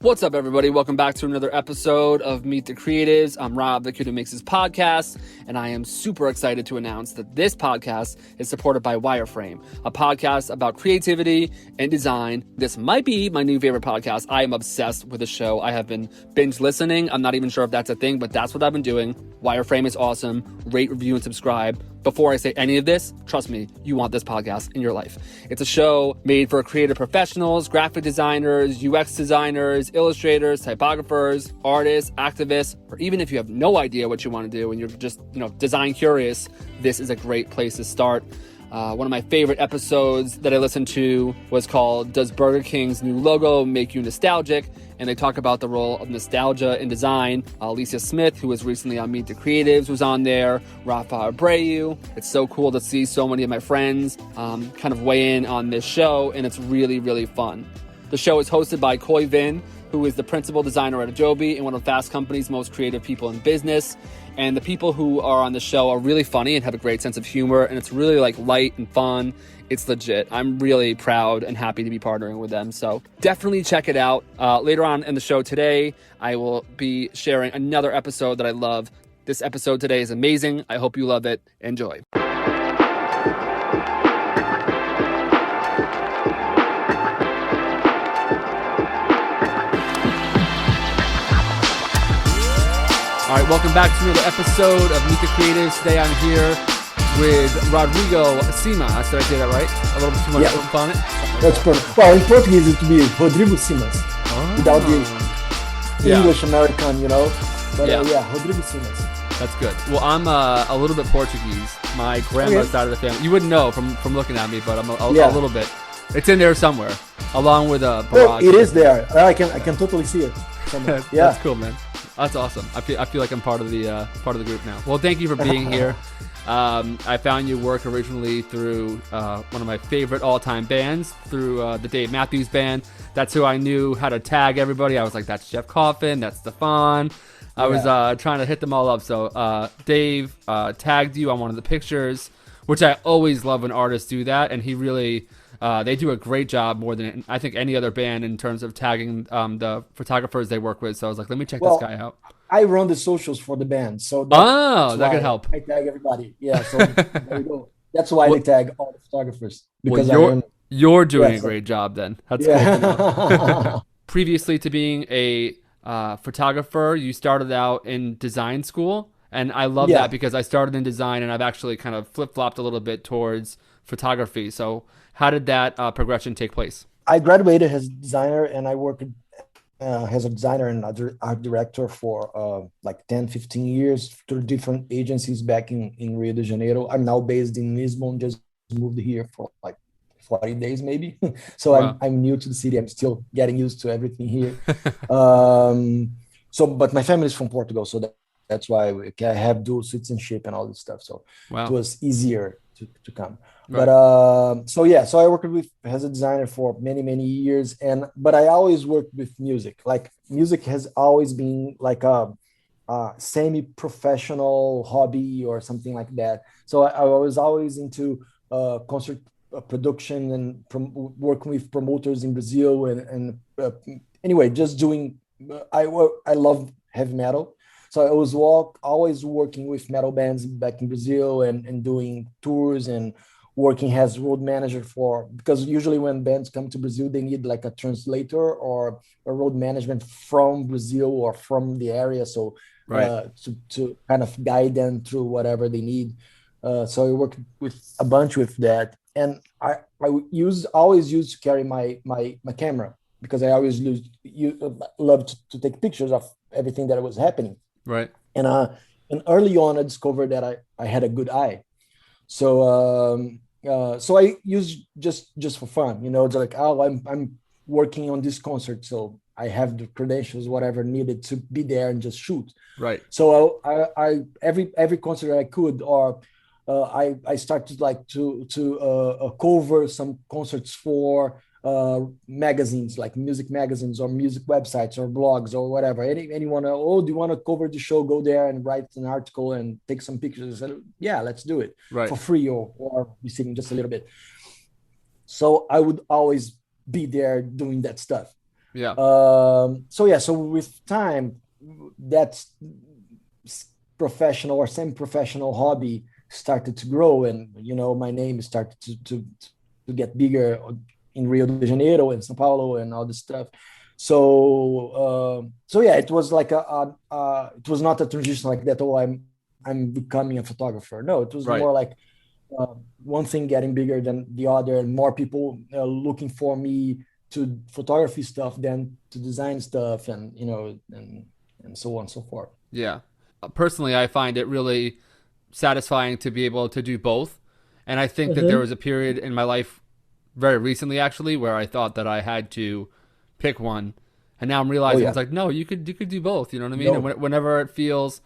What's up, everybody? Welcome back to another episode of Meet the Creatives. I'm Rob, the kid who makes this podcast, and I am super excited to announce that this podcast is supported by Wireframe, a podcast about creativity and design. This might be my new favorite podcast. I am obsessed with the show. I have been binge listening. I'm not even sure if that's a thing, but that's what I've been doing. Wireframe is awesome. Rate, review, and subscribe. Before I say any of this, trust me, you want this podcast in your life. It's a show made for creative professionals, graphic designers, UX designers, illustrators, typographers, artists, activists, or even if you have no idea what you want to do and you're just, design curious, this is a great place to start. One of my favorite episodes that I listened to was called Does Burger King's New Logo Make You Nostalgic? And they talk about the role of nostalgia in design. Alicia Smith, who was recently on Meet the Creatives, was on there. Rafa Abreu. It's so cool to see so many of my friends kind of weigh in on this show, and it's really, really fun. The show is hosted by Khoi Vinh, who is the principal designer at Adobe and one of Fast Company's most creative people in business. And the people who are on the show are really funny and have a great sense of humor, and it's really light and fun. It's legit. I'm really proud and happy to be partnering with them. So definitely check it out. Later on in the show today, I will be sharing another episode that I love. This episode today is amazing. I hope you love it. Enjoy. All right, welcome back to another episode of Meet the Creatives. Today I'm here with Rodrigo Simas. Did I say that right? A little bit too much oomph on it? That's perfect. Well, in Portuguese it would be Rodrigo Simas. Without the English American, But Rodrigo Simas. That's good. Well, I'm a little bit Portuguese. My grandma's side of the family. You wouldn't know from looking at me, but I'm a little bit. It's in there somewhere, along with Barack. It is there. I can totally see it. That's cool, man. That's awesome. I feel like I'm part of the group now. Well, thank you for being here. I found your work originally through one of my favorite all-time bands, through the Dave Matthews Band. That's who I knew how to tag everybody. I was like, that's Jeff Coffin, that's Stefan. I was trying to hit them all up. So Dave tagged you on one of the pictures, which I always love when artists do that, and he really... they do a great job, more than I think any other band, in terms of tagging the photographers they work with. So I was like, let me check this guy out. I run the socials for the band, so that could help. I tag everybody. Yeah, so there you go. That's why they tag all the photographers. Because you're doing a great job then. That's cool. Previously to being a photographer, you started out in design school, and I love that because I started in design and I've actually kind of flip-flopped a little bit towards photography. So how did that progression take place? I graduated as a designer, and I worked as a designer and art director for 10, 15 years through different agencies back in Rio de Janeiro. I'm now based in Lisbon, just moved here for 40 days maybe. So wow. I'm new to the city. I'm still getting used to everything here. But my family is from Portugal, so that's why I have dual citizenship and all this stuff. So It was easier to come. Right. But so I worked as a designer for many years, but I always worked with music. Like, music has always been like a semi-professional hobby or something like that. So I was always into concert production and working with promoters in Brazil and anyway, just doing. I love heavy metal. So I was always working with metal bands back in Brazil and doing tours and working as road manager because usually when bands come to Brazil, they need like a translator or a road management from Brazil or from the area. So to kind of guide them through whatever they need. So I worked with a bunch with that. And I always used to carry my camera because I always loved to take pictures of everything that was happening. Right. And early on, I discovered that I had a good eye. So so I used just for fun, it's like, I'm working on this concert, so I have the credentials, whatever needed to be there and just shoot. Right. So I every concert I could, or I started to cover some concerts for magazines, like music magazines or music websites or blogs or whatever. Anyone, do you want to cover the show? Go there and write an article and take some pictures. I said, yeah, let's do it for free or receiving just a little bit. So I would always be there doing that stuff. Yeah. So with time, that's professional or semi-professional hobby started to grow, and my name started to get bigger in Rio de Janeiro and São Paulo and all this stuff. So yeah, it was like it was not a transition like that. Oh, I'm becoming a photographer. No, it was Right. more like one thing getting bigger than the other, and more people looking for me to photography stuff than to design stuff, and and so on and so forth. Yeah. Personally, I find it really satisfying to be able to do both. And I think that there was Mm-hmm. a period in my life very recently actually where I thought that I had to pick one. And now I'm Oh realizing it's yeah, like, no, you could do both, you know what I mean? And no, whenever it feels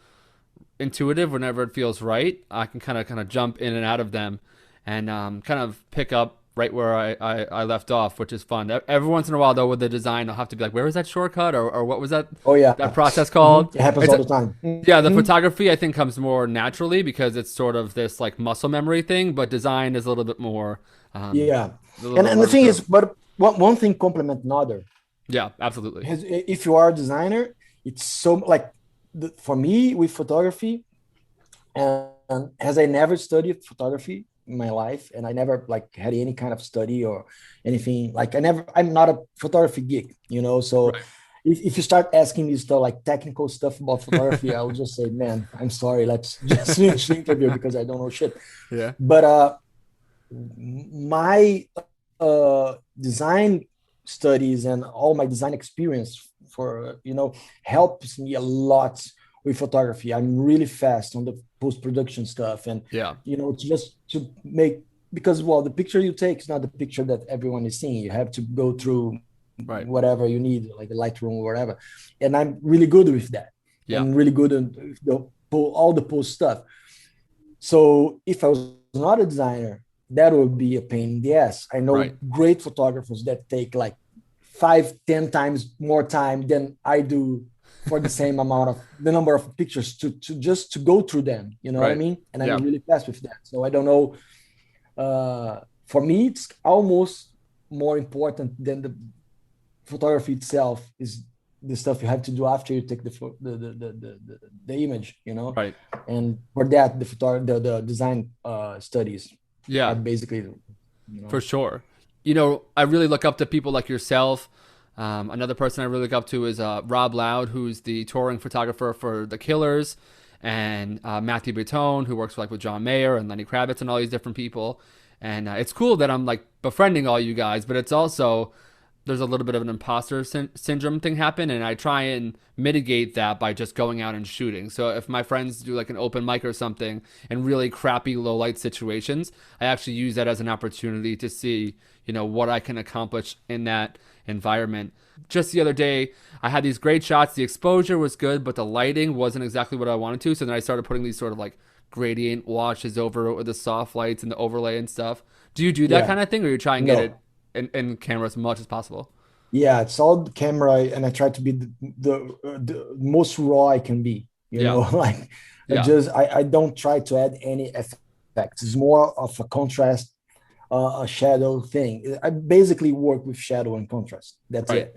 intuitive, whenever it feels right, I can kind of jump in and out of them, and kind of pick up right where I left off, which is fun. Every once in a while, though, with the design, I'll have to be like, where was that shortcut, or what was that oh yeah. that process Hmm. called? It happens It's all the time. yeah, the Hmm. photography I think comes more naturally because it's sort of this like muscle memory thing, but design is a little bit more, um, Yeah, a little bit and the harder thing to. is, but one thing complement another. Yeah, absolutely. If you are a designer, it's so like for me with photography, and as I never studied photography in my life, and I never like had any kind of study or anything, like I'm not a photography geek, so Right. if you start asking me stuff like technical stuff about photography, I will just say, man, I'm sorry, let's just finish the interview because I don't know shit. Yeah. But my design studies and all my design experience for helps me a lot with photography. I'm really fast on the post-production stuff, and Yeah. just to make, because well, the picture you take is not the picture that everyone is seeing. You have to go through Right. whatever you need, like a Lightroom or whatever, and I'm really good with that, Yeah. and really good on all the post stuff. So if I was not a designer, that would be a pain in the ass. I Right. know great photographers that take like 5, 10 times more time than I do for the same amount of the number of pictures to just to go through them. You know what I Right. mean? And I'm Yeah. really fast with that. So I don't know. For me, it's almost more important than the photography itself is the stuff you have to do after you take the image, Right. and for that the design studies are Yeah. basically For sure. I really look up to people like yourself. Another person I really look up to is Rob Loud, who's the touring photographer for The Killers, and Matthew Bertone, who works with John Mayer and Lenny Kravitz and all these different people. And it's cool that I'm like befriending all you guys, but it's also there's a little bit of an imposter syndrome thing happen, and I try and mitigate that by just going out and shooting. So if my friends do like an open mic or something in really crappy low light situations, I actually use that as an opportunity to see what I can accomplish in that environment. Just the other day, I had these great shots. The exposure was good, but the lighting wasn't exactly what I wanted to. So then I started putting these sort of like gradient washes over it with the soft lights and the overlay and stuff. Do you do that yeah, kind of thing, or you try and get it no, in camera as much as possible? yeah, it's all the camera, and I try to be the most raw I can be, Yeah, like yeah, I don't try to add any effects. It's more of a contrast, a shadow thing. I basically work with shadow and contrast. That's right, it.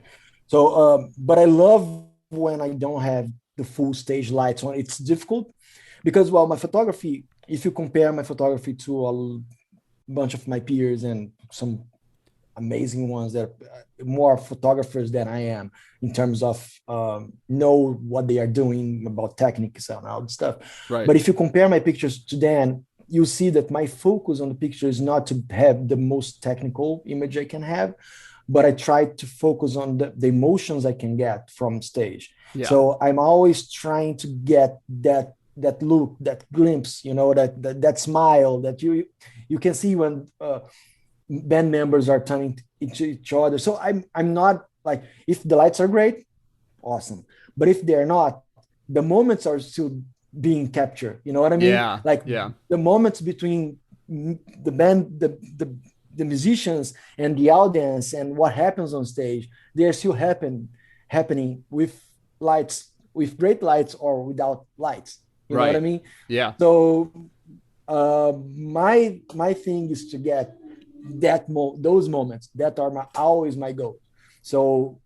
So, but I love when I don't have the full stage lights on. It's difficult because, well, my photography, if you compare my photography to a bunch of my peers and some amazing ones that are more photographers than I am in terms of know what they are doing about techniques and all that stuff. right, But if you compare my pictures to them, you see that my focus on the picture is not to have the most technical image I can have, but I try to focus on the emotions I can get from stage. yeah, So I'm always trying to get that look, that glimpse, that smile that you can see when band members are turning into each other. So I'm not like, if the lights are great, awesome. But if they're not, the moments are still being captured. You know what I mean? yeah, Like yeah, the moments between the band, the musicians and the audience and what happens on stage, they're still happening with lights, with great lights or without lights. You know what I right, mean? yeah, So my thing is to get those moments that are always my goal. So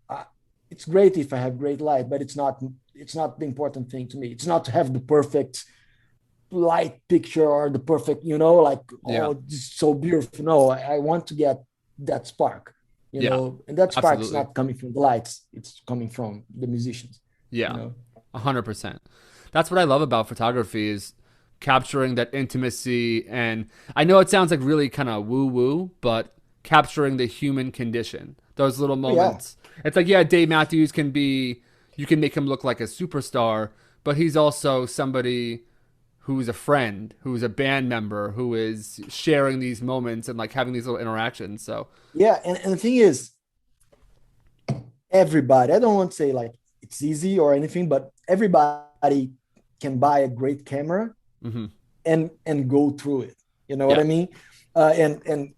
it's great if I have great light, but it's not the important thing to me. It's not to have the perfect light picture or the perfect, like, Yeah. oh, this is so beautiful. No, I want to get that spark, Yeah. and that spark's Absolutely. not coming from the lights. It's coming from the musicians, you Yeah. know. 100%. That's what I love about photography is capturing that intimacy. And I know it sounds like really kind of woo woo, but capturing the human condition, those little Oh, yeah. moments. It's like, yeah, Dave Matthews can be, you can make him look like a superstar, but he's also somebody who's a friend, who's a band member, who is sharing these moments and like having these little interactions. So, Yeah. And the thing is, everybody, I don't want to say like it's easy or anything, but everybody can buy a great camera mhm. and go through it. You know what Yeah. I mean? And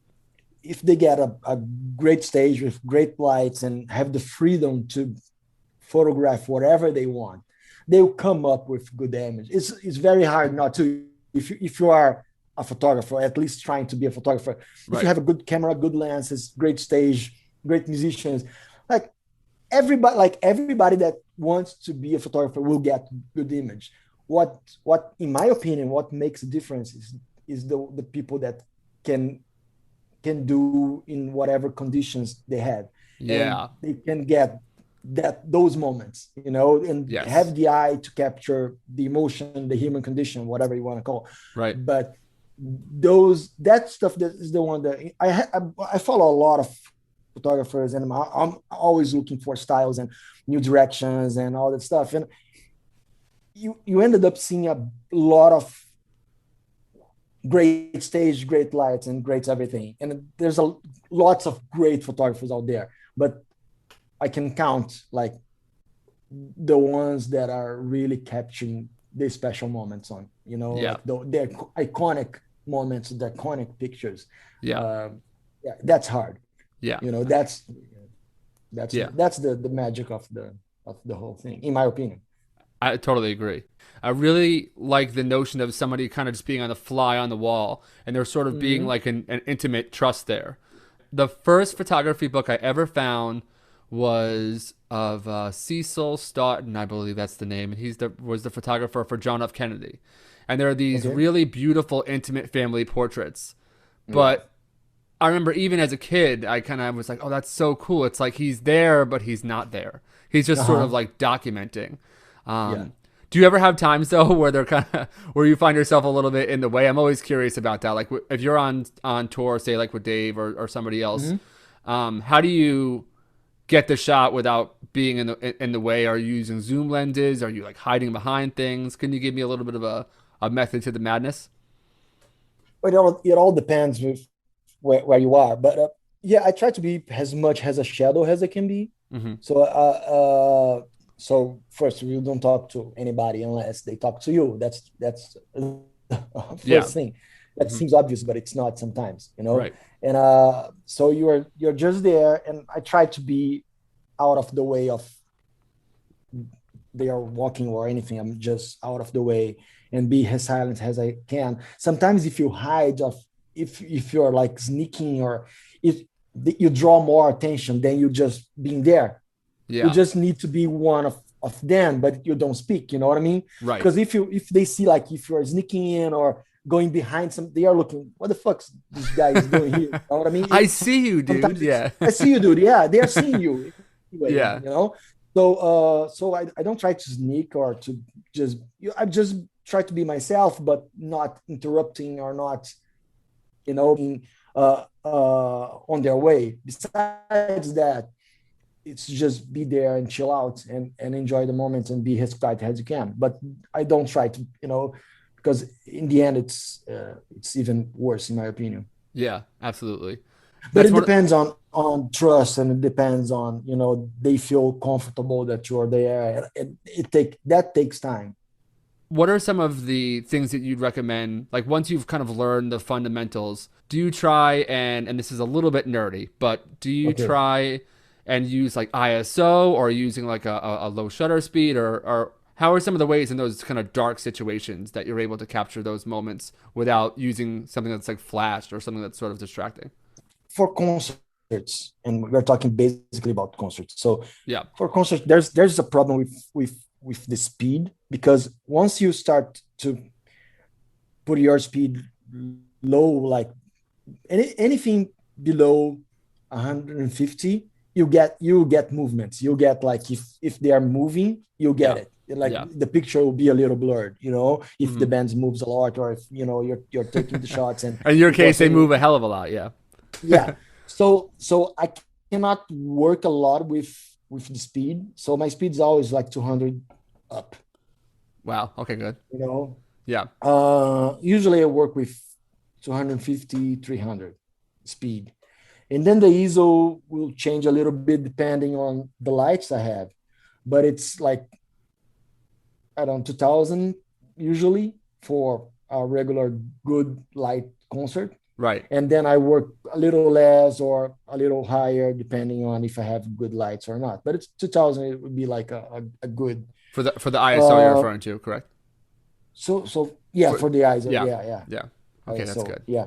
if they get a great stage with great lights and have the freedom to photograph whatever they want, they'll come up with good image. It's very hard not to, if you are a photographer, at least trying to be a photographer. If you Right. have a good camera, good lenses, great stage, great musicians, like everybody that wants to be a photographer will get good image. What in my opinion, what makes a difference is the people that can can do in whatever conditions they had, and Yeah. they can get those moments, and Yes. have the eye to capture the emotion, the human condition, whatever you want to call. Right. But that stuff, that is the one that I follow a lot of photographers, and I'm always looking for styles and new directions and all that stuff. And you ended up seeing a lot of great stage, great lights, and great everything. And there's a lots of great photographers out there, but I can count like the ones that are really capturing the special moments on, Yeah. like the iconic moments, the iconic pictures. Yeah. Yeah, that's hard. Yeah. You know, that's that's Yeah. that's the magic of the whole thing, in my opinion. I totally agree. I really like the notion of somebody kind of just being on the fly on the wall and there sort of being Mm-hmm. like an intimate trust there. The first photography book I ever found was of Cecil Stoughton, I believe that's the name, and was the photographer for John F. Kennedy. And there are these Okay. really beautiful, intimate family portraits. Yeah. But I remember even as a kid, I kind of was like, "Oh, that's so cool." It's like he's there, but he's not there. He's just sort of Uh-huh. like documenting. Yeah. Do you ever have times though where they're kind of where you find yourself a little bit in the way? I'm always curious about that. Like if you're on tour, say like with Dave or somebody else, Mm-hmm. how do you get the shot without being in the way? Are you using zoom lenses? Are you like hiding behind things? Can you give me a little bit of a method to the madness? But it all depends with where you are. But yeah, I try to be as much as a shadow as I can be. Mm-hmm. So first, you don't talk to anybody unless they talk to you. That's Yeah. first thing. That Mm-hmm. seems obvious, but it's not sometimes, Right. And so you're just there, and I try to be out of the way of they are walking or anything. I'm just out of the way and be as silent as I can. Sometimes if you hide of if you're like sneaking, or if you draw more attention than you just being there. You Yeah. just need to be one of them, but you don't speak. You know what I mean? Right. Because if they see, like, if you're sneaking in or going behind some, they are looking, what the fuck's this guy is doing here? You know what I mean? I see you, dude. Sometimes it's, Yeah. I see you, dude. Yeah, they are seeing you anyway. Yeah. So I don't try to sneak or to I just try to be myself, but not interrupting or not, being on their way. Besides that, it's just be there and chill out and enjoy the moment and be as quiet as you can. But I don't try to, because in the end, it's even worse, in my opinion. Yeah. Absolutely. But That's it what. depends on trust, and it depends on, they feel comfortable that you're there. That takes time. What are some of the things that you'd recommend? Like once you've kind of learned the fundamentals, do you try and this is a little bit nerdy, but do you Okay. try and use like ISO or using like a low shutter speed or how are some of the ways in those kind of dark situations that you're able to capture those moments without using something that's like flash or something that's sort of distracting? For concert, concerts, and we're talking basically about concerts. So Yeah. for concerts, there's a problem with the speed, because once you start to put your speed low, like anything below 150, you get movements. You get like, if they are moving, you get Yeah. it. Like Yeah. the picture will be a little blurred, if the Hmm. band moves a lot, or if you're taking the shots and In your people are case, they saying, move a hell of a lot. Yeah. yeah. So I cannot work a lot with the speed. So my speed is always like 200 up, Wow. Okay, good. you know. Yeah. Usually I work with 250, 300 speed. And then the ISO will change a little bit depending on the lights I have. But it's like around 2000 usually for a regular good light concert. Right. And then I work a little less or a little higher depending on if I have good lights or not. But it's 2000, it would be like a good. For the ISO you're Uh, referring to, correct? so yeah, For for the ISO, Yeah. yeah. Yeah. Okay, that's So good. yeah.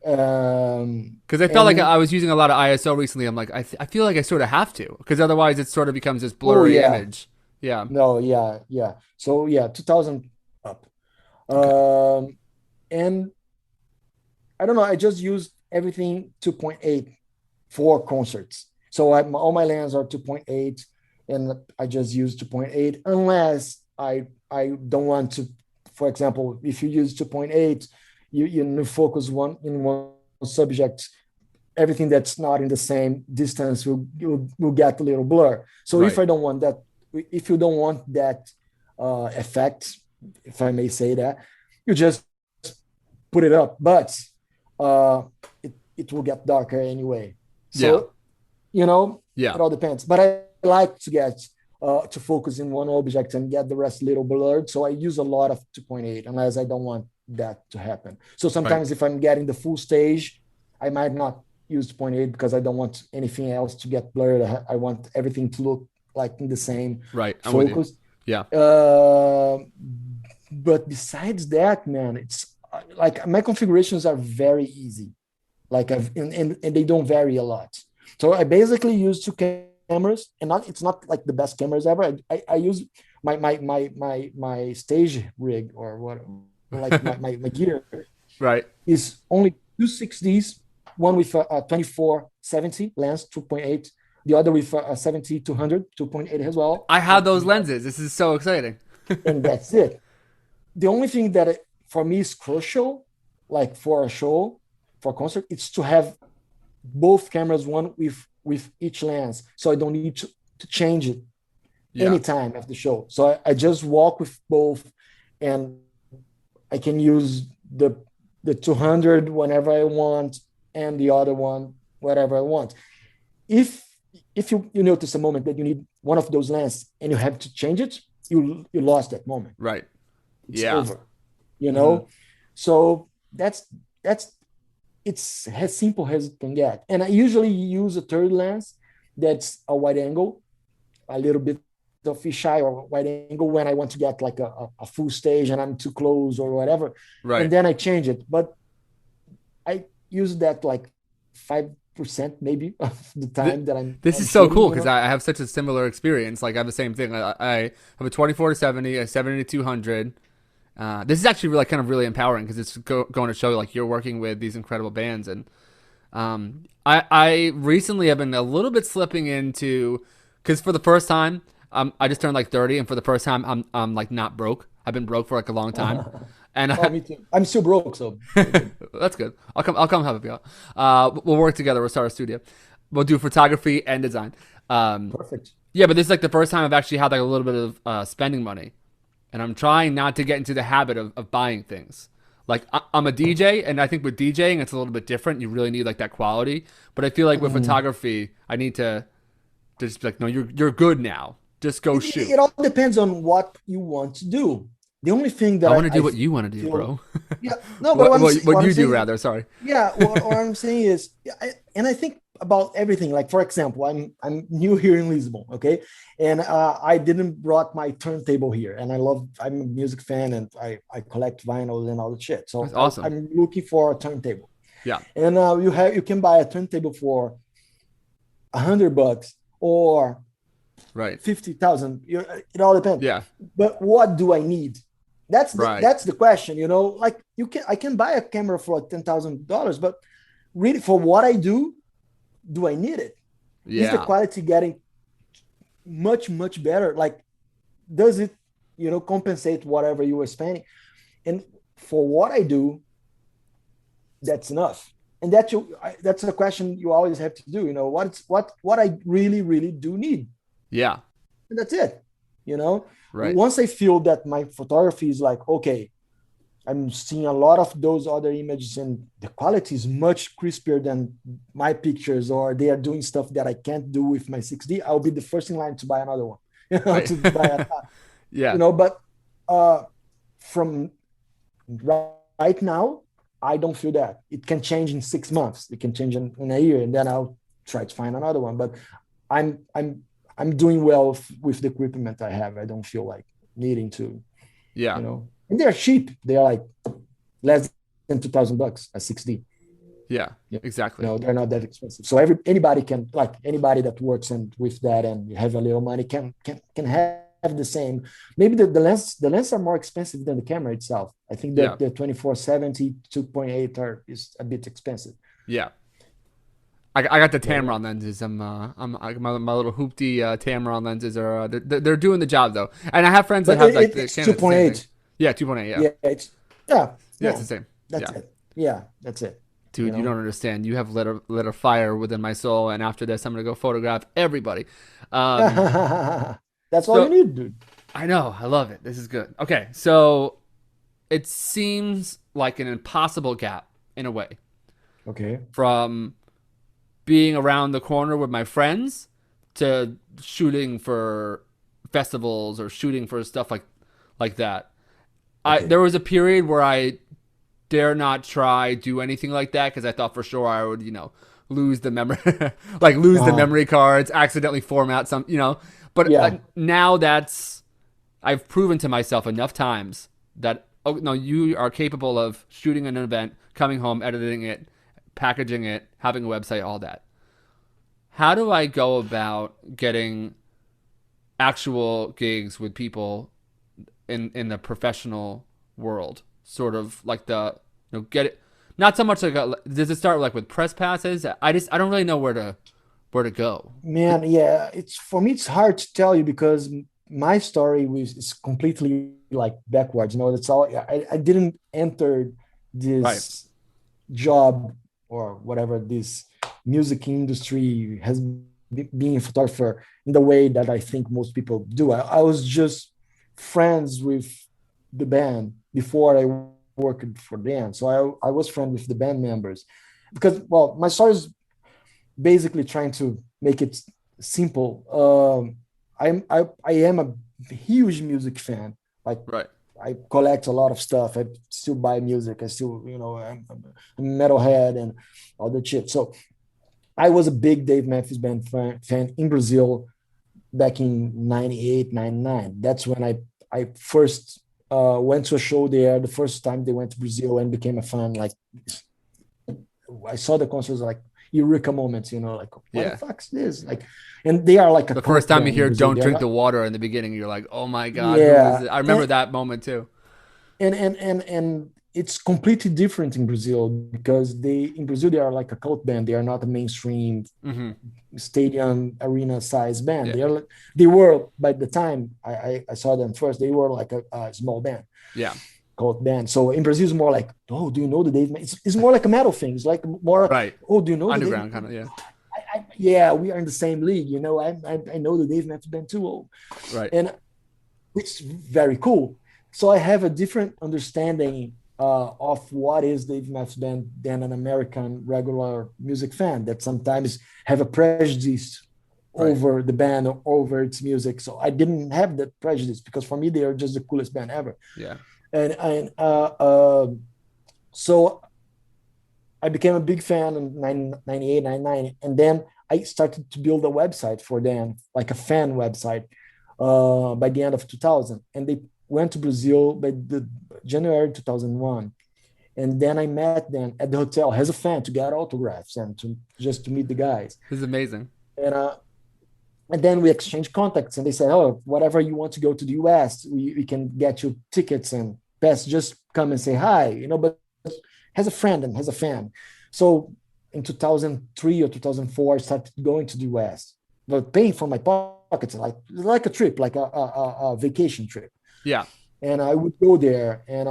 Because I felt like And I was using a lot of ISO recently. I'm like, I feel like I sort of have to, because otherwise it sort of becomes this oh blurry yeah, image. Yeah. no, yeah. So yeah, 2000 up. Okay. Um, and I don't know. I just used everything 2.8 for concerts. So all my lands are 2.8, and I just use 2.8 unless I don't want to. For example, if you use 2.8, you focus one subject. Everything that's not in the same distance will get a little blur. So if Right. I don't want that, if you don't want that effect, if I may say that, you just put it up. But uh, it will get darker anyway. Yeah. So you know, Yeah. it all depends. But I like to get to focus in one object and get the rest a little blurred. So I use a lot of 2.8 unless I don't want that to happen. So Right. sometimes if I'm getting the full stage, I might not use 2.8 because I don't want anything else to get blurred. I want everything to look like in the same Right. I'm with you. focus. Yeah. Uh, but besides that, man, it's like my configurations are very easy. Like and they don't vary a lot. So I basically use two cameras, and it's not like the best cameras ever. I use my stage rig, or what, like my gear Right. is only two 6Ds, one with a 24-70 lens 2.8, the other with a 70-200 2.8 as well, I have those lenses. This is so exciting. and that's it. The only thing that for me is crucial, like for a show, for a concert, it's to have both cameras, one with each lens, so I don't need to change it Yeah. anytime after the show. So I just walk with both, and I can use the 200 whenever I want, and the other one whatever I want. If you notice a moment that you need one of those lenses and you have to change it, you lost that moment. Right. It's Yeah. over. You Hmm. know, so that's it's as simple as it can get. And I usually use a third lens that's a wide angle, a little bit of fisheye or wide angle when I want to get like a full stage and I'm too close or whatever. And Right. then I change it. But I use that like 5% maybe of the Th- time that I'm This is so shooting, cool because I have such a similar experience. Like I have the same thing. I have a 24-70, a 70-200. This is actually really kind of really empowering because it's going to show like you're working with these incredible bands. And I recently have been a little bit slipping into, because for the first time I just turned like 30, and for the first time I'm like not broke. I've been broke for like a long time, and Oh, me too. I'm still broke, so we're good. that's good. I'll come help you out. We'll work together. We'll start a studio. We'll do photography and design. Perfect. Yeah, but this is like the first time I've actually had like a little bit of spending money, and I'm trying not to get into the habit of buying things. Like I'm a DJ, and I think with DJing it's a little bit different. You really need like that quality. But I feel like with Mhm. photography, I need to just be like, no, you're good now. Just go shoot. It all depends on what you want to do. The only thing I that want to do I what you want to do, feel, bro. yeah, no, but what what what I'm you do saying, rather? Sorry. yeah, what I'm saying is, yeah, and I think about everything. Like for example, I'm new here in Lisbon, okay, and I didn't brought my turntable here, and I'm a music fan, and I collect vinyls and all the shit. That's So awesome. I'm looking for a turntable, Yeah. and you can buy a turntable for $100 or Right. 50,000. It all depends. Yeah. But what do I need? Right. That's the question. Like I can buy a camera for like $10,000, but really for what I do I need it? Is the Yeah. quality getting much better? Like, does it compensate whatever you were spending? And for what I do, that's enough. And that's a question you always have to do. What I really do need. Yeah. And that's it. Right. Once I feel that my photography is like, okay, I'm seeing a lot of those other images and the quality is much crispier than my pictures, or they are doing stuff that I can't do with my 6D, I'll be the first in line to buy another one. Right. To buy Yeah. but from right now, I don't feel that. It can change in 6 months. It can change in a year, and then I'll try to find another one. But I'm I'm I'm doing well with the equipment I have. I don't feel like needing to, Yeah. And they're cheap. They are like less than $2,000 a 6D. Yeah. Exactly. They're not that expensive. So anybody can, like anybody that works and with that and have a little money can have the same. Maybe the lens are more expensive than the camera itself. I think Yeah. that the 24-70 2.8 is a bit expensive. Yeah. I got the Yeah, Tamron lenses. My little hoopty Tamron lenses are they're doing the job though. And I have friends that but have like the it's Canon, the same thing. 2.8. Yeah, 2.8. Yeah. Yeah, yeah, Yeah, it's yeah. the same. That's Yeah. it. Yeah, that's it. You Dude, you know. don't understand. You have lit a fire within my soul, and after this, I'm gonna go photograph everybody. Um, That's all you so need, dude. I know, I love it. This is good. Okay, so it seems like an impossible gap in a way Okay. from being around the corner with my friends to shooting for festivals or shooting for stuff like that. Okay. There was a period where I dare not try do anything like that because I thought for sure I would lose the memory like lose the Uh-huh. memory cards, accidentally format some. But Yeah. now that's I've proven to myself enough times that oh no, you are capable of shooting an event, coming home, editing it, packaging it, having a website, all that. How do I go about getting actual gigs with people in the professional world? Sort of like get it. Not so much like does it start like with press passes? I don't really know where to go. Man, yeah, it's for me it's hard to tell you because my story is completely like backwards. That's all. I didn't enter Right. this job or whatever this music industry has being a photographer in the way that I think most people do. I was just friends with the band before I worked for them. So I was friends with the band members because, well, my story is basically trying to make it simple. I am a huge music fan. Like Right. I collect a lot of stuff. I still buy music. I still, I'm a metalhead and all that shit. So I was a big Dave Matthews Band fan in Brazil back in 98, 99. That's when I first went to a show there. The first time they went to Brazil and became a fan. Like I saw the concerts like eureka moments, like what the Yeah. fuck's this? Like, and they are like a The first cult time you band in hear Brazil. "Don't They're drink not, the water" in the beginning, you're like, "Oh my god, who is yeah, it?" I remember that moment too. and it's completely different in Brazil because in Brazil they are like a cult band. They are not a mainstream Hmm. stadium arena size band. Yeah. They were by the time I saw them first. They were like a small band, Yeah. called band. So in Brazil, it's more like, oh, do you know the Dave? It's more like a metal thing. It's like more, Right. oh, do you know the Dave? Underground kind of. Yeah. Yeah, we are in the same league. I know the Dave Matthews Band too. Oh. Right. And it's very cool. So I have a different understanding of what is Dave Matthews Band than an American regular music fan that sometimes have a prejudice Right. over the band or over its music. So I didn't have that prejudice because for me they are just the coolest band ever. Yeah. And so I became a big fan in 98, 99, and then I started to build a website for them, like a fan website, by the end of 2000. And they went to Brazil by the January 2001. And then I met them at the hotel as a fan to get autographs and to just to meet the guys. This is amazing. and and then we exchanged contacts, and they said, "Oh, whatever you want to go to the US, we can get you tickets and pass. Just come and say hi, But has a friend and has a fan." So in 2003 or 2004, I started going to the US, but paying from my pockets, like a trip, like a vacation trip. Yeah. And I would go there and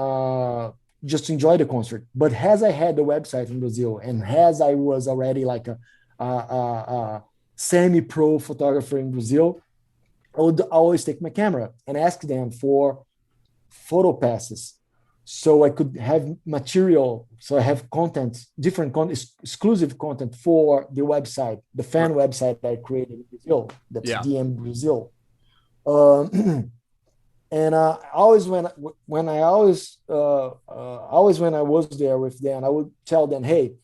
just enjoy the concert. But as I had the website in Brazil, and as I was already like a semi-pro photographer in Brazil, I would always take my camera and ask them for photo passes, so I could have material. So I have content, different content, exclusive content for the website, the fan website that I created in Brazil. That's DM Brazil. And always when I always when I was there with them, I would tell them, "Hey,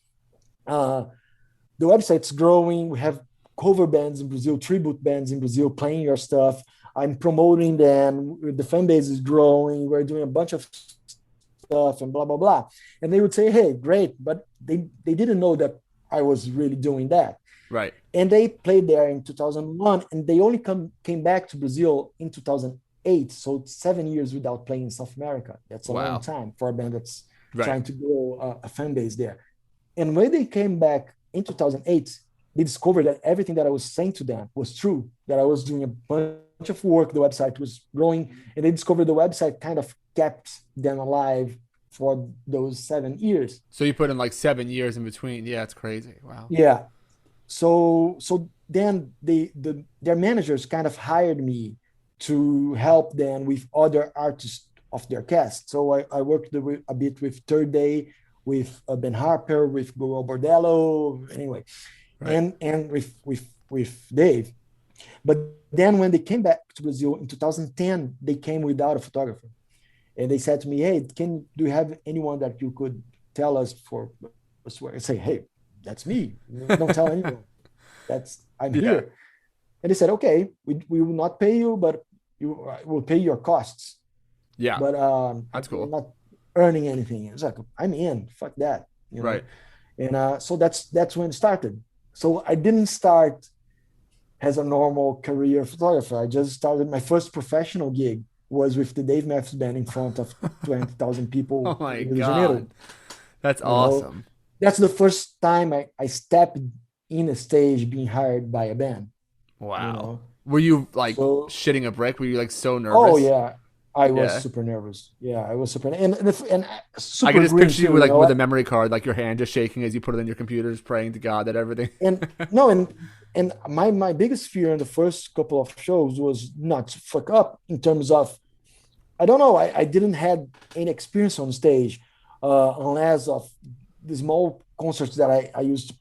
the website's growing. We have cover bands in Brazil, tribute bands in Brazil playing your stuff. I'm promoting them. The fan base is growing. We're doing a bunch of stuff and blah, blah, blah." And they would say, "Hey, great." But they didn't know that I was really doing that. Right. And they played there in 2001, and they only came back to Brazil in 2008. So 7 years without playing in South America. That's a long time for a band that's trying to grow a fan base there. And when they came back in 2008, they discovered that everything that I was saying to them was true, that I was doing a bunch of work, the website was growing, and they discovered the website kind of kept them alive for those 7 years. So you put in like 7 years in between. Yeah, it's crazy. Wow. Yeah. So then their managers kind of hired me to help them with other artists of their cast. So I worked a bit with Third Day, with Ben Harper, with Guru Bordello, anyway, and with Dave. But then when they came back to Brazil in 2010, they came without a photographer, and they said to me, "Hey, do you have anyone that you could tell us for a swear?" I say, "Hey, that's me. Don't tell anyone. I'm here." And they said, "Okay, we will not pay you, but you will pay your costs." Yeah, but that's cool. I'm not earning anything. It's like, I'm in. Fuck that, Right. And so that's when it started. So I didn't start as a normal career photographer. I just started. My first professional gig was with the Dave Matthews Band in front of 20,000 people. Oh my in Rio de Janeiro. That's awesome. That's the first time I stepped in a stage being hired by a band. Wow. Were you like shitting a brick? Were you like so nervous? Oh yeah, I was super nervous. Yeah, I was super and super. I can just picture you with a memory card, like your hand just shaking as you put it in your computer, just praying to God that everything. And my biggest fear in the first couple of shows was not to fuck up in terms of, I don't know, I didn't have any experience on stage, unless of the small concerts that I used to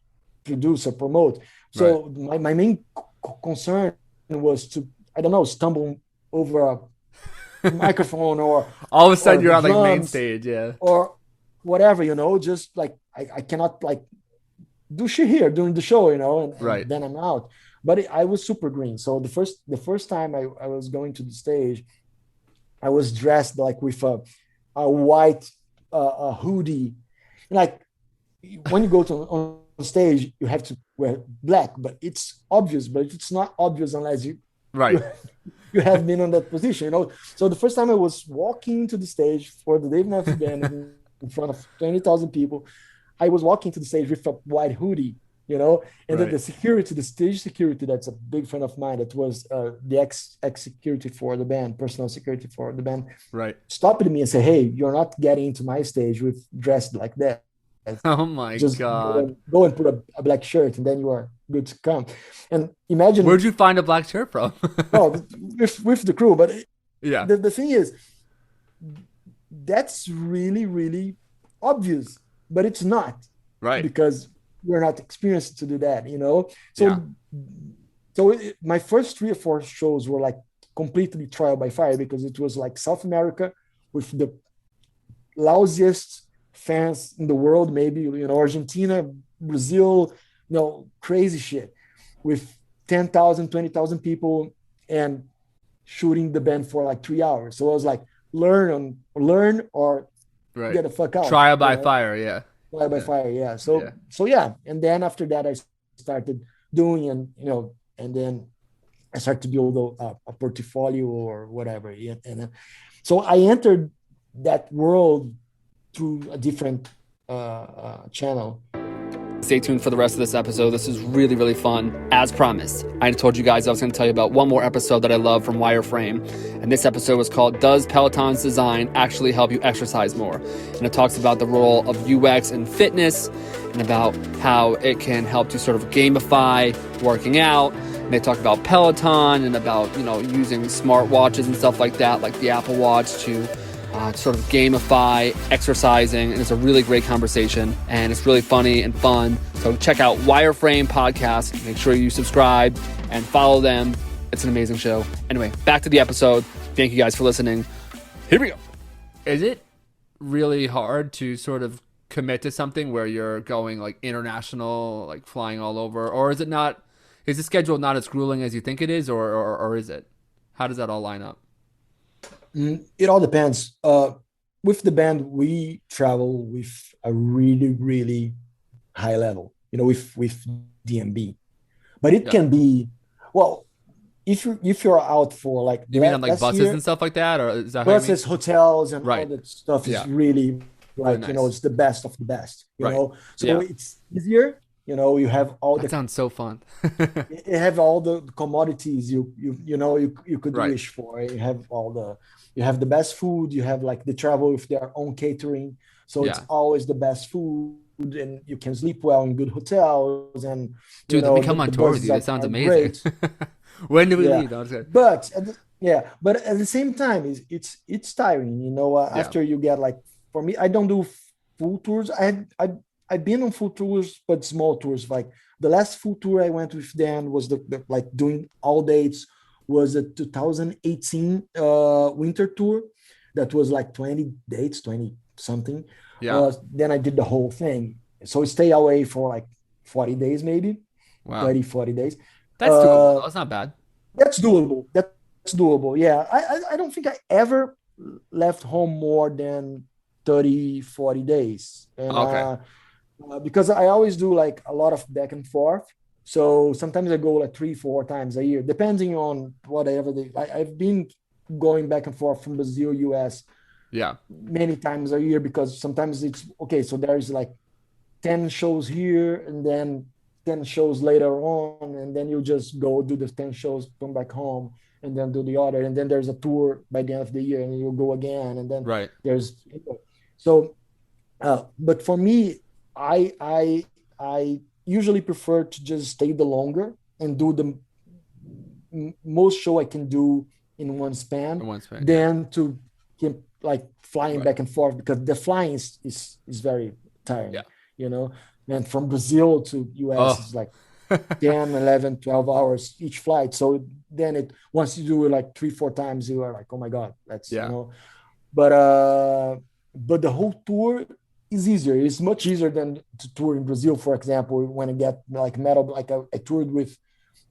produce or promote. So my main concern was to, I don't know, stumble over a microphone or all of a sudden you're on like main stage, or whatever, just like I cannot like do shit here during the show, and then I'm out. But I was super green. So the first time I was going to the stage, I was dressed like with a white a hoodie. Like when you go on stage, you have to wear black, but it's obvious. But it's not obvious unless you you have been on that position, So the first time I was walking to the stage for the Dave Matthews Band in front of 20,000 people, I was walking to the stage with a white hoodie, and then the stage security, that's a big friend of mine. That was the ex security for the band, personal security for the band. Stopped me and said, "Hey, you're not getting into my stage with dressed like that. Oh my God. Go and put a black shirt and then you are good to come." And imagine, where'd you find a black shirt from? with the crew. But yeah, the thing is, that's really, really obvious, but it's not, because we're not experienced to do that, So my first 3 or 4 shows were like completely trial by fire, because it was like South America with the lousiest fans in the world, maybe, Argentina, Brazil, crazy shit, with 10,000, 20,000 people, and shooting the band for like 3 hours. So I was like, learn or get the fuck out. Trial by fire, yeah. Trial by fire, yeah. So yeah. And then after that, I started doing, and and then I started to build a portfolio or whatever. Yeah, and so I entered that world through a different channel. Stay tuned for the rest of this episode. This is really, really fun. As promised, I told you guys I was going to tell you about one more episode that I love from Wireframe. And this episode was called Does Peloton's Design Actually Help You Exercise More? And it talks about the role of UX in fitness and about how it can help to sort of gamify working out. And they talk about Peloton and about, using smartwatches and stuff like that, like the Apple Watch to sort of gamify exercising, and it's a really great conversation, and it's really funny and fun. So check out Wireframe Podcast. Make sure you subscribe and follow them. It's an amazing show. Anyway, back to the episode. Thank you guys for listening. Here we go. Is it really hard to sort of commit to something where you're going like international, like flying all over, or is it not? Is the schedule not as grueling as you think it is, or is it? How does that all line up? It all depends. With the band, we travel with a really, really high level, with DMB. But it can be, well, if you're out for like, you mean on like buses and stuff like that, or is that buses, hotels, and all that stuff is really like really nice. it's the best of the best. So Yeah. it's easier. You have all that sounds so fun. You have all the commodities you could wish for. You have the best food. You have like the travel with their own catering, so it's always the best food, and you can sleep well in good hotels. And dude, let me come on tour with you. That sounds amazing. When do we leave? But at the same time, it's tiring. After you get like, for me, I don't do full tours. I've been on full tours, but small tours. Like the last full tour I went with Dan was the like doing all dates, was a 2018 winter tour that was like 20 dates, 20 something. Then I did the whole thing. So stay away for like 40 days, maybe. Wow. 30, 40 days. That's doable. That's not bad. That's doable. That's doable. Yeah. I don't think I ever left home more than 30, 40 days. And, okay. Because I always do like a lot of back and forth. So sometimes I go like 3-4 times a year, depending on whatever I've been going back and forth from Brazil, US, many times a year, because sometimes it's okay. So there's like 10 shows here and then 10 shows later on, and then you just go do the 10 shows, come back home, and then do the other, and then there's a tour by the end of the year, and you'll go again, and then there's so. But for me, I usually prefer to just stay the longer and do the most show I can do in one span than to keep like flying back and forth, because the flying is very tiring. And from Brazil to US is like 10, 11, 12 hours each flight. So then once you do it like 3-4 times, you are like, oh my God, that's but the whole tour is easier. It's much easier than to tour in Brazil, for example. When I get like metal, like I toured with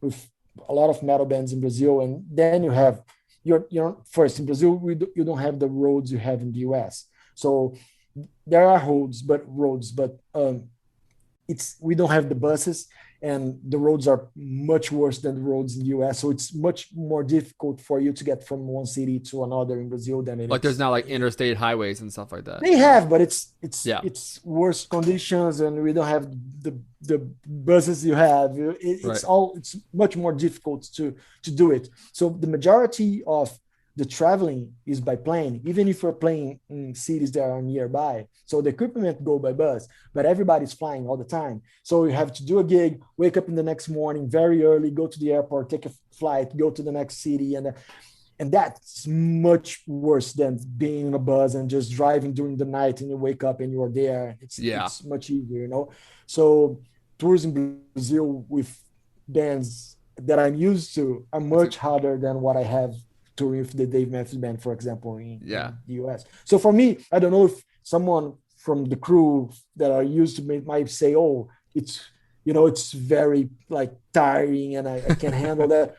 a lot of metal bands in Brazil, and then you have first in Brazil you don't have the roads you have in the US. So there are roads, but we don't have the buses, and the roads are much worse than the roads in the US. So it's much more difficult for you to get from one city to another in Brazil than it is. Like there's not like interstate highways and stuff like that. They have, but it's worse conditions, and we don't have the buses you have. It's much more difficult to do it. So the majority of the traveling is by plane, even if we're playing in cities that are nearby. So the equipment go by bus, but everybody's flying all the time. So you have to do a gig, wake up in the next morning very early, go to the airport, take a flight, go to the next city. And that's much worse than being in a bus and just driving during the night, and you wake up and you're there. It's much easier, So tours in Brazil with bands that I'm used to are much harder than what I have touring with the Dave Matthews Band, for example, in the US. So for me, I don't know if someone from the crew that are used to it might say, "Oh, it's very like tiring, and I can't handle that."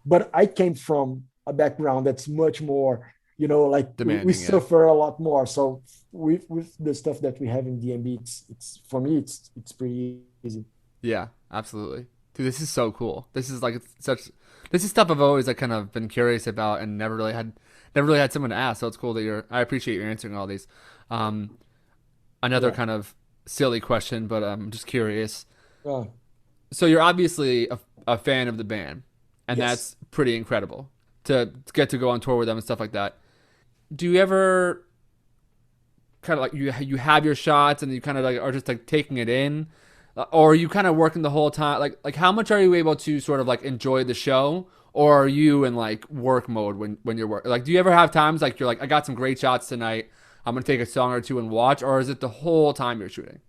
But I came from a background that's much more, like we suffer a lot more. So with the stuff that we have in DMB, it's for me, it's pretty easy. Yeah, absolutely. Dude, this is so cool. This is like such. This is stuff I've always like kind of been curious about and never really had someone to ask. So it's cool that you're. I appreciate you answering all these. Um, Another Yeah. kind of silly question, but I'm just curious. Uh, So you're obviously a fan of the band, and yes. that's pretty incredible to get to go on tour with them and stuff like that. Do you ever kind of like you have your shots and you kind of like are just like taking it in, or are you kind of working the whole time? Like how much are you able to sort of like enjoy the show, or are you in like work mode when you're working? Like, do you ever have times like you're like I got some great shots tonight. I'm gonna take a song or two and watch, or is it the whole time you're shooting?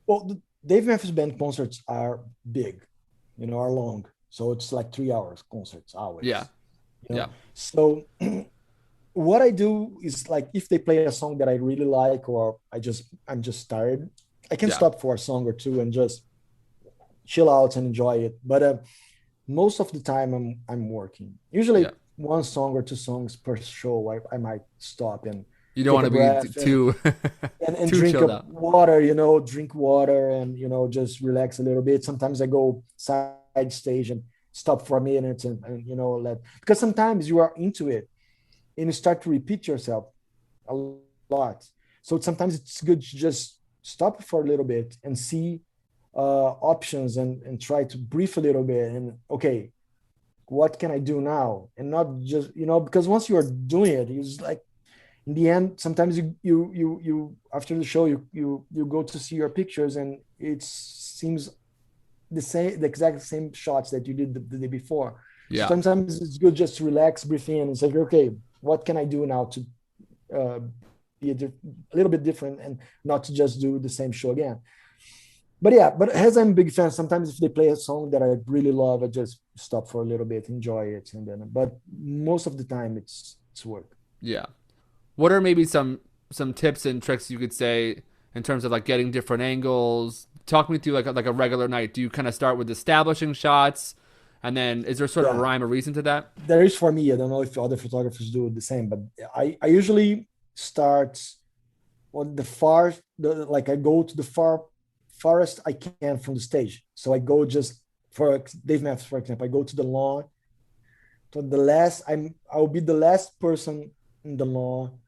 Well, the Dave Matthews Band concerts are big, are long. So it's like 3 hours concerts Yeah, always, you yeah, know. So what I do is like if they play a song that I really like or I'm just tired, I can yeah, stop for a song or two and just chill out and enjoy it. But most of the time I'm working. yeah. Usually one song or two songs per show. I might stop and You don't take want a to be breath too and too drink chilled up out. water, drink water and just relax a little bit. Sometimes I go side stage and stop for a minute and let because sometimes you are into it and you start to repeat yourself a lot. So sometimes it's good to just stop for a little bit and see options and try to brief a little bit and okay, what can I do now? And not just because once you are doing it, it's like in the end, sometimes you after the show you go to see your pictures and it seems the exact same shots that you did the day before. So Yeah, sometimes it's good just to relax, breathe in, and say, okay, what can I do now to uh, be a little bit different and not to just do the same show again. But yeah, but as I'm a big fan, sometimes if they play a song that I really love, I just stop for a little bit, enjoy it, and then. But most of the time, it's work. yeah. What are maybe some tips and tricks you could say in terms of like getting different angles? Talk me through like a regular night. Do you kind of start with establishing shots, and then is there sort of a Yeah, rhyme or reason to that? there is for me. I don't know if other photographers do the same, but I usually start on like I go to the farthest I can from the stage. So I go just for Dave Matthews, for example, I go to the lawn to the last. I'll be the last person in the lawn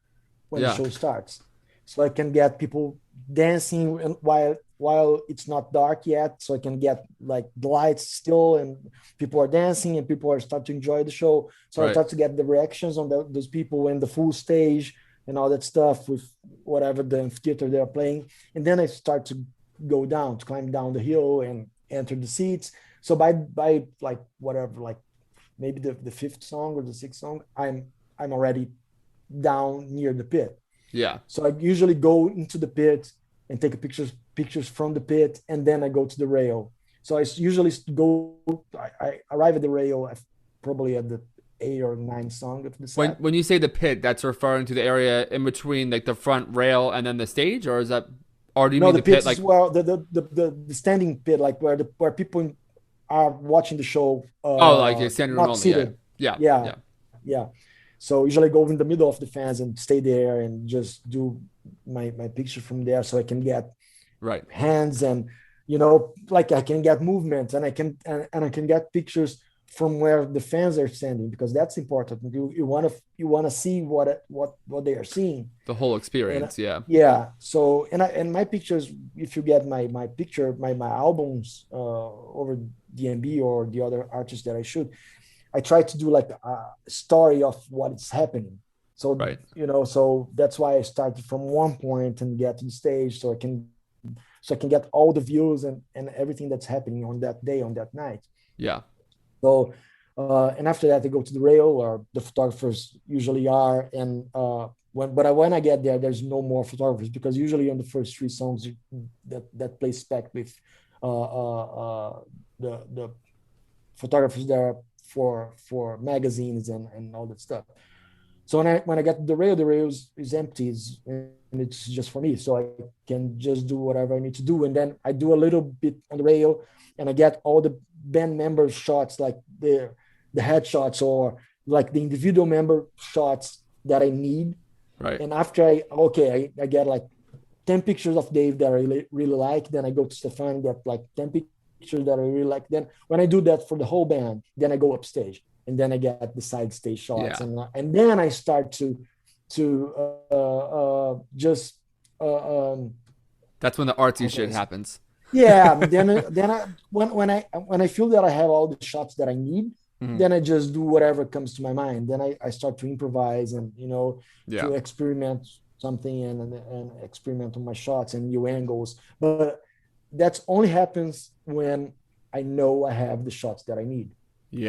when the Yeah, show starts, so I can get people dancing while it's not dark yet, so I can get like the lights still and people are dancing and people are starting to enjoy the show. So I right. start to get the reactions on those people in the full stage and all that stuff with whatever the theater they're playing, and then I start to go down to climb down the hill and enter the seats. So by like whatever, like maybe the fifth song or the sixth song, I'm already down near the pit. Yeah, So I usually go into the pit and take pictures from the pit, and then I go to the rail. So I usually go. I arrive at the rail probably at the 8 or 9 song of the set. when you say the pit, that's referring to the area in between like the front rail and then the stage, or is that, or do you No, mean the the pit pit is like? well the standing pit, like where people are watching the show, Oh, like a standing room not only. Yeah, seated. yeah, Yeah, yeah. yeah. So usually I go in the middle of the fans and stay there and just do my picture from there, so I can get Right. hands and like I can get movement and I can get pictures from where the fans are standing because that's important. You want to see what they are seeing. The whole And experience. Yeah. yeah, so and my pictures, if you get my picture, my albums over DMB or the other artists that I shoot, I try to do like a story of what is happening. So Right. so that's why I started from one point and get to the stage, so I can get all the views and everything that's happening on that day, on that night. Yeah. So, and after that, I go to the rail where the photographers usually are. And when I get there, there's no more photographers because usually on the first three songs that plays back with the photographers there for magazines and all that stuff. So when I get to the rail is empty, and it's just for me. So I can just do whatever I need to do, and then I do a little bit on the rail, and I get all the band member shots, like the headshots or like the individual member shots that I need. Right. And after I get like 10 pictures of Dave that I really like. Then I go to Stefan, get like 10 picture that I really like. Then when I do that for the whole band, then I go upstage, and then I get the side stage shots, and then I start to just that's when the artsy shit happens. Yeah, when I feel that I have all the shots that I need, then I just do whatever comes to my mind. Then I start to improvise and to experiment something and experiment on my shots and new angles. But that only happens when I know I have the shots that I need.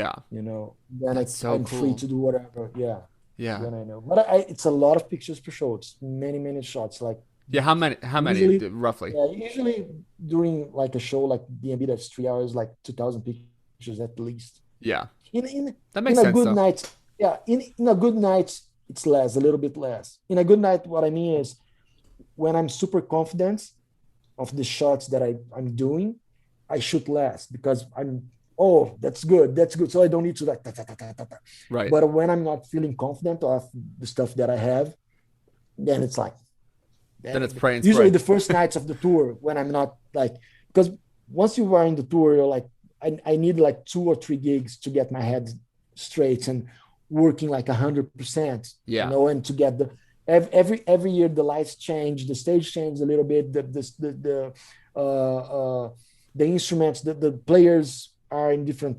Yeah. Then I'm free to do whatever. Yeah. Yeah. Then I know. But it's a lot of pictures per show. It's many shots. Like how many usually, roughly? Yeah, usually during like a show like B&B that's 3 hours, like 2,000 pictures at least. Yeah. That makes sense. In a good night, in a good night, it's less, a little bit less. In a good night, what I mean is when I'm super confident of the shots that I'm doing, I shoot less because that's good. So I don't need to like right. But when I'm not feeling confident of the stuff that I have, then it's like then it's pray and usually the first nights of the tour when I'm not like, because once you are in the tour, you're like, I need like 2 or 3 gigs to get my head straight and working like 100%, and to get every year the lights change, the stage change a little bit, the instruments, the players are in different,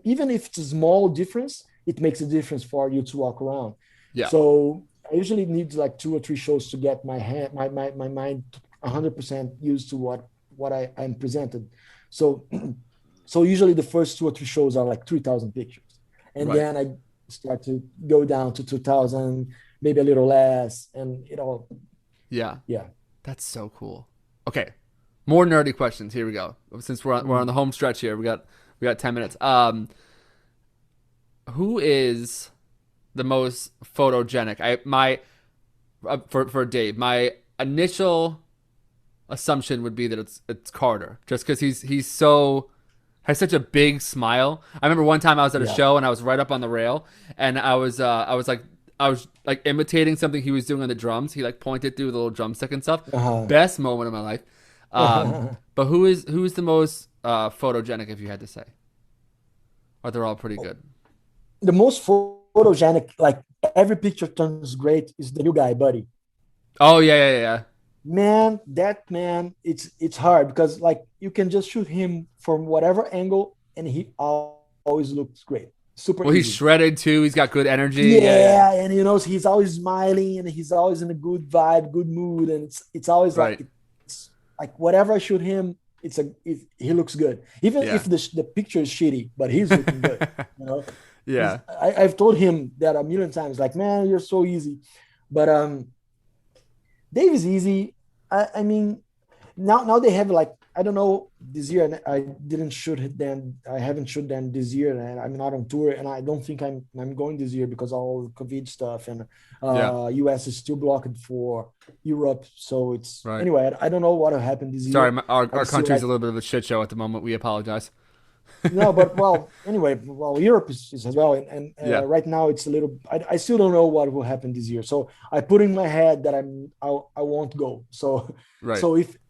even if it's a small difference, it makes a difference for you to walk around. Yeah. So I usually need like 2 or 3 shows to get my mind 100% used to what I'm presented. So usually the first 2 or 3 shows are like 3,000 pictures, and then I start to go down to 2,000, maybe a little less, and Yeah. Yeah. That's so cool. Okay, more nerdy questions. Here we go. Since we're on the home stretch here, we got 10 minutes. Who is the most photogenic? For Dave, my initial assumption would be that it's Carter, just because he's has such a big smile. I remember one time I was at a show and I was right up on the rail, and I was like imitating something he was doing on the drums. He like pointed through the little drumstick and stuff. Best moment of my life. But who is the most photogenic, if you had to say? Or they're all pretty good? The most photogenic, like every picture turns great, is the new guy, Buddy. Oh yeah. Man, it's hard because like you can just shoot him from whatever angle and he always looks great. Super easy. He's shredded too. He's got good energy. Yeah. And he's always smiling and he's always in a good vibe, good mood, and it's always like it's like whatever I shoot him, he looks good. Even if the picture is shitty, but he's looking good. Yeah. I've told him that a million times, like, man, you're so easy. But Dave is easy. I mean, now they have like, I don't know, this year I didn't shoot them. I haven't shot them this year, and I'm not on tour, and I don't think I'm going this year because of all the COVID stuff, and US is still blocked for Europe. So it's anyway. I don't know what will happen this year. Sorry, our country's a little bit of a shit show at the moment. We apologize. No, but anyway, Europe is as well, and right now it's a little. I still don't know what will happen this year, so I put in my head that I won't go. So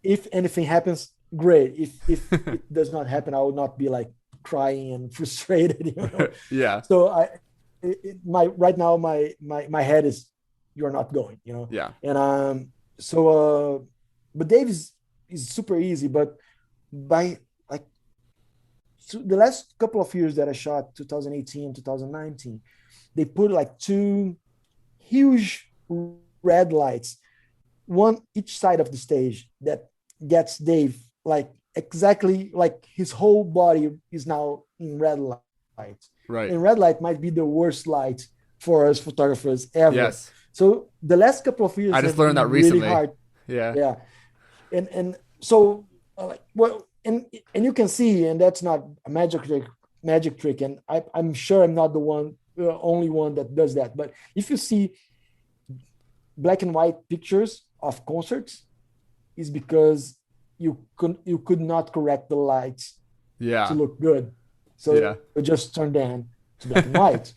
if anything happens, great. If it does not happen, I will not be like crying and frustrated. Yeah. So right now my head is you're not going. Yeah. And but Dave is super easy, but by so the last couple of years that I shot, 2018, 2019, they put like 2 huge red lights, one each side of the stage, that gets Dave like exactly like his whole body is now in red light. Right. And red light might be the worst light for us photographers ever. Yes. So the last couple of years I just learned that recently. Really hard. Yeah. Yeah. And so and you can see, and that's not a magic trick, and I'm sure I'm not the only one that does that. But if you see black and white pictures of concerts, is because you could not correct the lights to look good, so you just turn them to black and white.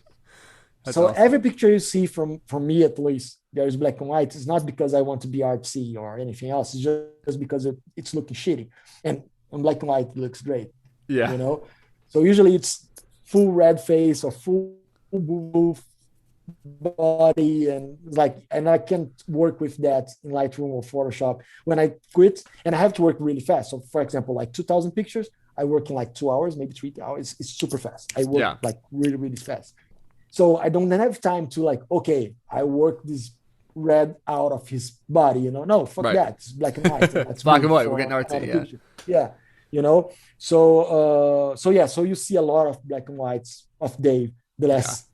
So awesome. Every picture you see from me, at least, there's black and white. It's not because I want to be artsy or anything else. It's just because it's looking shitty. And on black and white, it looks great. Yeah. You know, so usually it's full red face or full blue body, and I can't work with that in Lightroom or Photoshop. When I quit, and I have to work really fast. So for example, like 2,000 pictures, I work in like 2 hours, maybe 3 hours. It's super fast. I work like really, really fast. So I don't have time to like, okay, I work this red out of his body, you know? No, fuck that. It's black and white. That's black and white. We're getting artsy. Yeah. Yeah. You know? So you see a lot of black and whites of Dave the last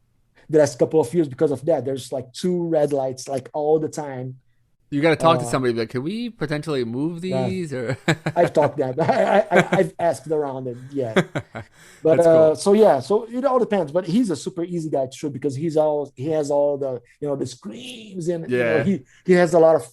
couple of years because of that. There's like 2 red lights like all the time. You got to talk to somebody like, can we potentially move these? Or I've talked that. I've asked around it. Yeah. But cool. So it all depends. But he's a super easy guy to shoot because he has all the, you know, the screams, and you know, he has a lot of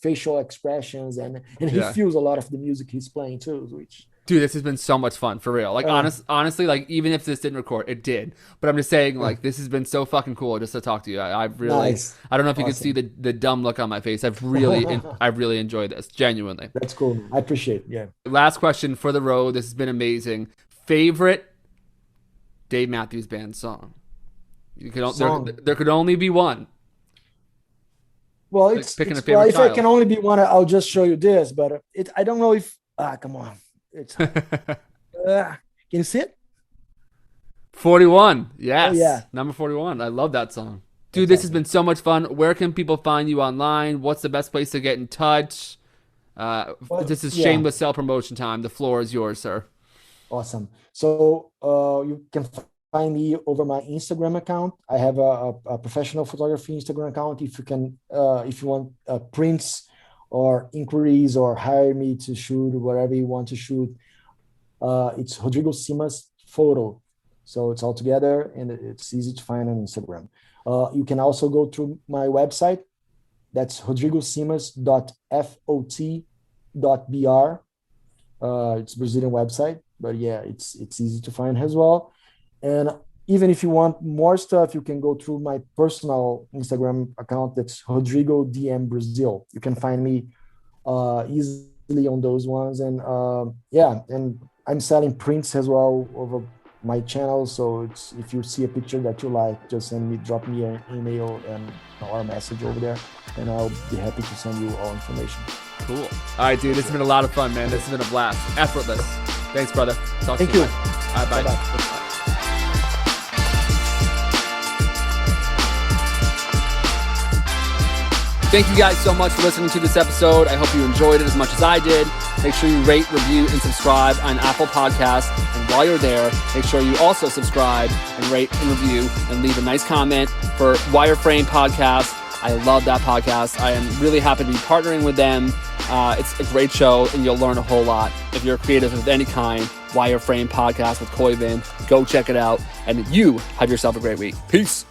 facial expressions, and he feels a lot of the music he's playing too, which. Dude, this has been so much fun, for real. Like, honestly, like, even if this didn't record, it did. But I'm just saying, like, this has been so fucking cool just to talk to you. I've really, I don't know if you can see the dumb look on my face. I've really enjoyed this, genuinely. That's cool. I appreciate it. Yeah. Last question for the road. This has been amazing. Favorite Dave Matthews Band song? There could only be one. Well, it's picking a favorite. If I can only be one, I'll just show you this. But I don't know if. Come on. It's can you see it? 41. Yes. Oh, yeah. Number 41. I love that song. Dude, this has been so much fun. Where can people find you online? What's the best place to get in touch? This is shameless self-promotion time. The floor is yours, sir. Awesome. So you can find me over my Instagram account. I have a professional photography Instagram account. If you want prints or inquiries or hire me to shoot whatever you want to shoot, it's Rodrigo Simas Photo. So it's all together and it's easy to find on Instagram. You can also go to my website. That's rodrigosimas.fot.br. It's a Brazilian website, but yeah, it's easy to find as well. And even if you want more stuff, you can go through my personal Instagram account. That's Rodrigo DM Brazil. You can find me easily on those ones. And and I'm selling prints as well over my channel. So if you see a picture that you like, just drop me an email or a message over there, and I'll be happy to send you all information. Cool. All right, dude. This has been a lot of fun, man. This has been a blast. Effortless. Thanks, brother. Talk to you. All right, bye. Bye-bye. Thank you guys so much for listening to this episode. I hope you enjoyed it as much as I did. Make sure you rate, review, and subscribe on Apple Podcasts. And while you're there, make sure you also subscribe and rate and review and leave a nice comment for Wireframe Podcast. I love that podcast. I am really happy to be partnering with them. It's a great show, and you'll learn a whole lot. If you're a creative of any kind, Wireframe Podcast with Koivan, go check it out. And you have yourself a great week. Peace.